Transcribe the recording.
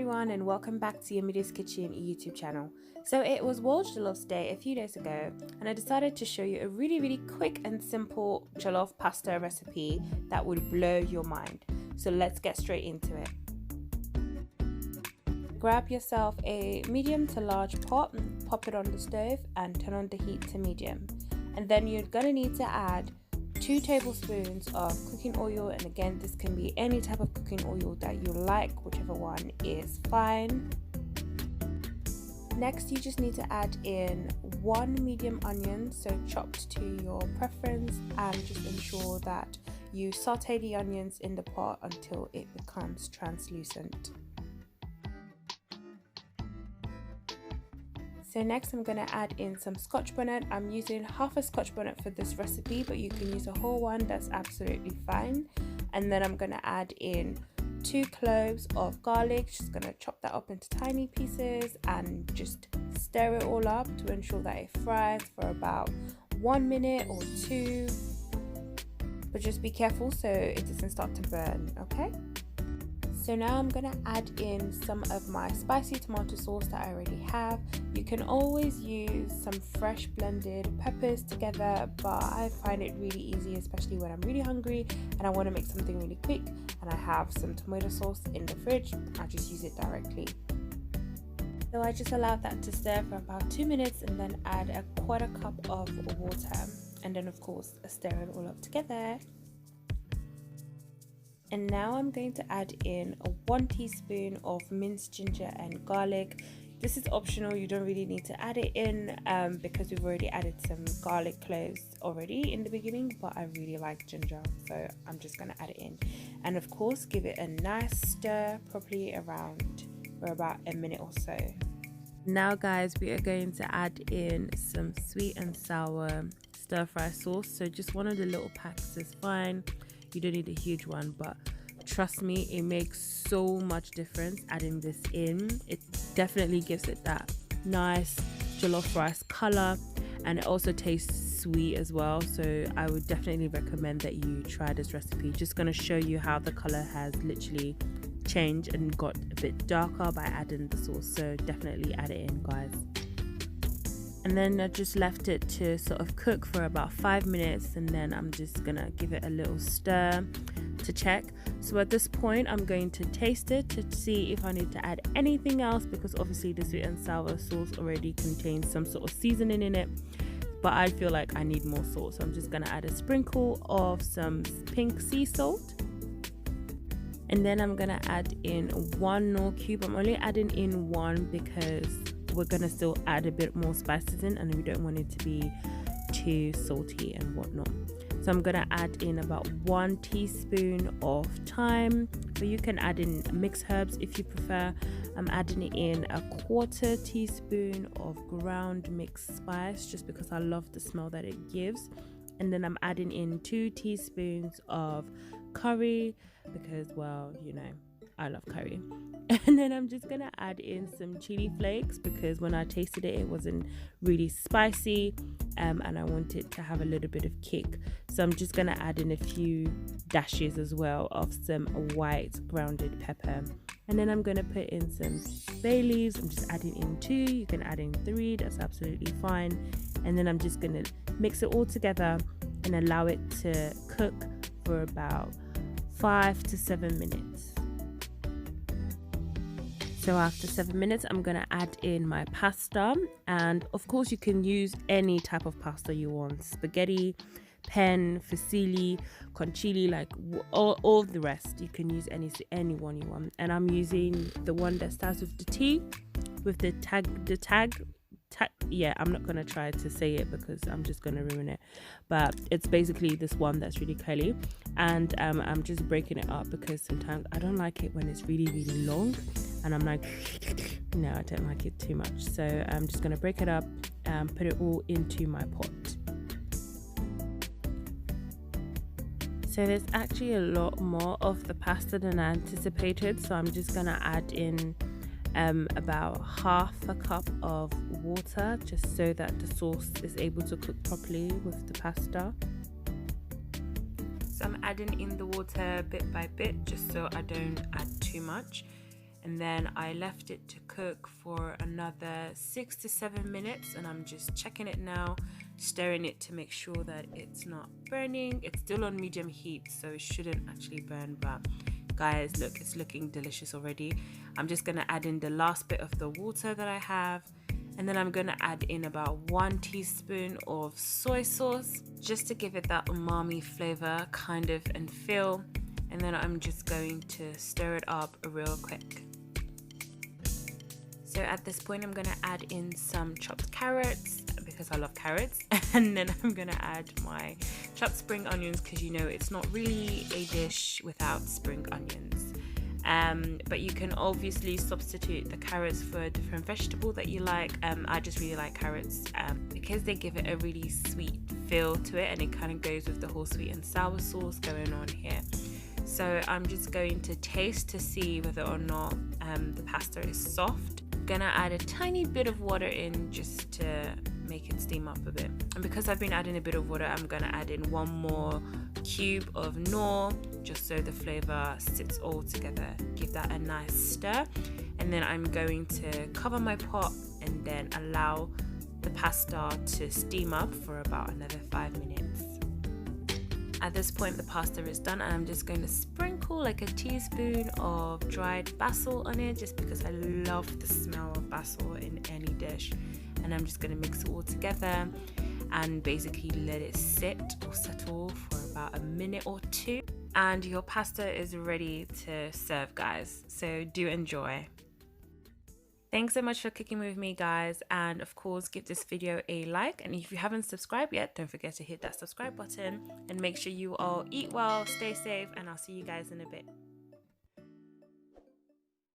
everyone, and welcome back to Yemides Kitchen YouTube channel. So it was World Jollof Day a few days ago, and I decided to show you a really quick and simple jollof pasta recipe that would blow your mind. So let's get straight into it. Grab yourself a medium to large pot, pop it on the stove and turn on the heat to medium. And then you're gonna need to add 2 tablespoons of cooking oil, and again this can be any type of cooking oil that you like, whichever one is fine. Next you just need to add in 1 medium onion, so chopped to your preference, and just ensure that you saute the onions in the pot until it becomes translucent. So next I'm going to add in some Scotch bonnet. I'm using half a Scotch bonnet for this recipe, but you can use a whole one, that's absolutely fine. And then I'm going to add in 2 cloves of garlic, just going to chop that up into tiny pieces and just stir it all up to ensure that it fries for about 1 minute or 2. But just be careful so it doesn't start to burn, okay? So now I'm going to add in some of my spicy tomato sauce that I already have. You can always use some fresh blended peppers together, but I find it really easy, especially when I'm really hungry and I want to make something really quick and I have some tomato sauce in the fridge. I just use it directly. So I just allowed that to stir for about 2 minutes and then add a 1/4 cup of water, and then of course stir it all up together. And now I'm going to add in 1 teaspoon of minced ginger and garlic. This is optional, you don't really need to add it in because we've already added some garlic cloves already in the beginning, but I really like ginger, so I'm just going to add it in. And of course give it a nice stir properly around for about a minute or so. Now guys, we are going to add in some sweet and sour stir fry sauce, so just one of the little packs is fine. You don't need a huge one, but trust me, it makes so much difference adding this in. It definitely gives it that nice jollof rice color, and it also tastes sweet as well, so I would definitely recommend that you try this recipe. Just going to show you how the color has literally changed and got a bit darker by adding the sauce, so definitely add it in, guys. And then I just left it to sort of cook for about 5 minutes, and then I'm just gonna give it a little stir to check. So at this point I'm going to taste it to see if I need to add anything else, because obviously the sweet and sour sauce already contains some sort of seasoning in it, but I feel like I need more salt, so I'm just gonna add a sprinkle of some pink sea salt. And then I'm gonna add in 1 Knor cube. I'm only adding in 1 because we're gonna still add a bit more spices in and we don't want it to be too salty and whatnot. So I'm gonna add in about 1 teaspoon of thyme, but you can add in mixed herbs if you prefer. I'm adding in a 1/4 teaspoon of ground mixed spice just because I love the smell that it gives. And then I'm adding in 2 teaspoons of curry because, well, you know, I love curry. And then I'm just gonna add in some chili flakes because when I tasted it, it wasn't really spicy, and I wanted to have a little bit of kick. So I'm just gonna add in a few dashes as well of some white grounded pepper. And then I'm gonna put in some bay leaves. I'm just adding in 2. You can add in 3, that's absolutely fine. And then I'm just gonna mix it all together and allow it to cook for about 5 to 7 minutes. So after 7 minutes, I'm gonna add in my pasta, and of course you can use any type of pasta you want: spaghetti, pen, fusilli, conchili, like all the rest. You can use any one you want, and I'm using the one that starts with the T, with the tag. Yeah, I'm not gonna try to say it because I'm just gonna ruin it, but it's basically this one that's really curly, and I'm just breaking it up because sometimes I don't like it when it's really long and I'm like, no, I don't like it too much. So I'm just gonna break it up and put it all into my pot. So there's actually a lot more of the pasta than I anticipated, so I'm just gonna add in about 1/2 cup of water just so that the sauce is able to cook properly with the pasta. So I'm adding in the water bit by bit just so I don't add too much. and then I left it to cook for another 6 to 7 minutes, and I'm just checking it now, stirring it to make sure that it's not burning. It's still on medium heat, so it shouldn't actually burn, but guys, look, it's looking delicious already. I'm just gonna add in the last bit of the water that I have, and then I'm gonna add in about 1 teaspoon of soy sauce just to give it that umami flavor kind of and feel. And then I'm just going to stir it up real quick. So at this point, I'm gonna add in some chopped carrots because I love carrots, and then I'm gonna add my chopped spring onions because you know it's not really a dish without spring onions. But you can obviously substitute the carrots for a different vegetable that you like. I just really like carrots because they give it a really sweet feel to it, and it kind of goes with the whole sweet and sour sauce going on here. So I'm just going to taste to see whether or not the pasta is soft. I'm gonna add a tiny bit of water in just to make it steam up a bit. And because I've been adding a bit of water, I'm gonna add in 1 more cube of Knor, just so the flavor sits all together. Give that a nice stir. And then I'm going to cover my pot and then allow the pasta to steam up for about another 5 minutes. At this point, the pasta is done, and I'm just going to sprinkle like a teaspoon of dried basil on it, just because I love the smell of basil in any dish. And I'm just going to mix it all together and basically let it sit or settle for about a minute or 2. And your pasta is ready to serve, guys. So do enjoy. Thanks so much for cooking with me, guys, and of course give this video a like, and if you haven't subscribed yet, don't forget to hit that subscribe button, and make sure you all eat well, stay safe, and I'll see you guys in a bit.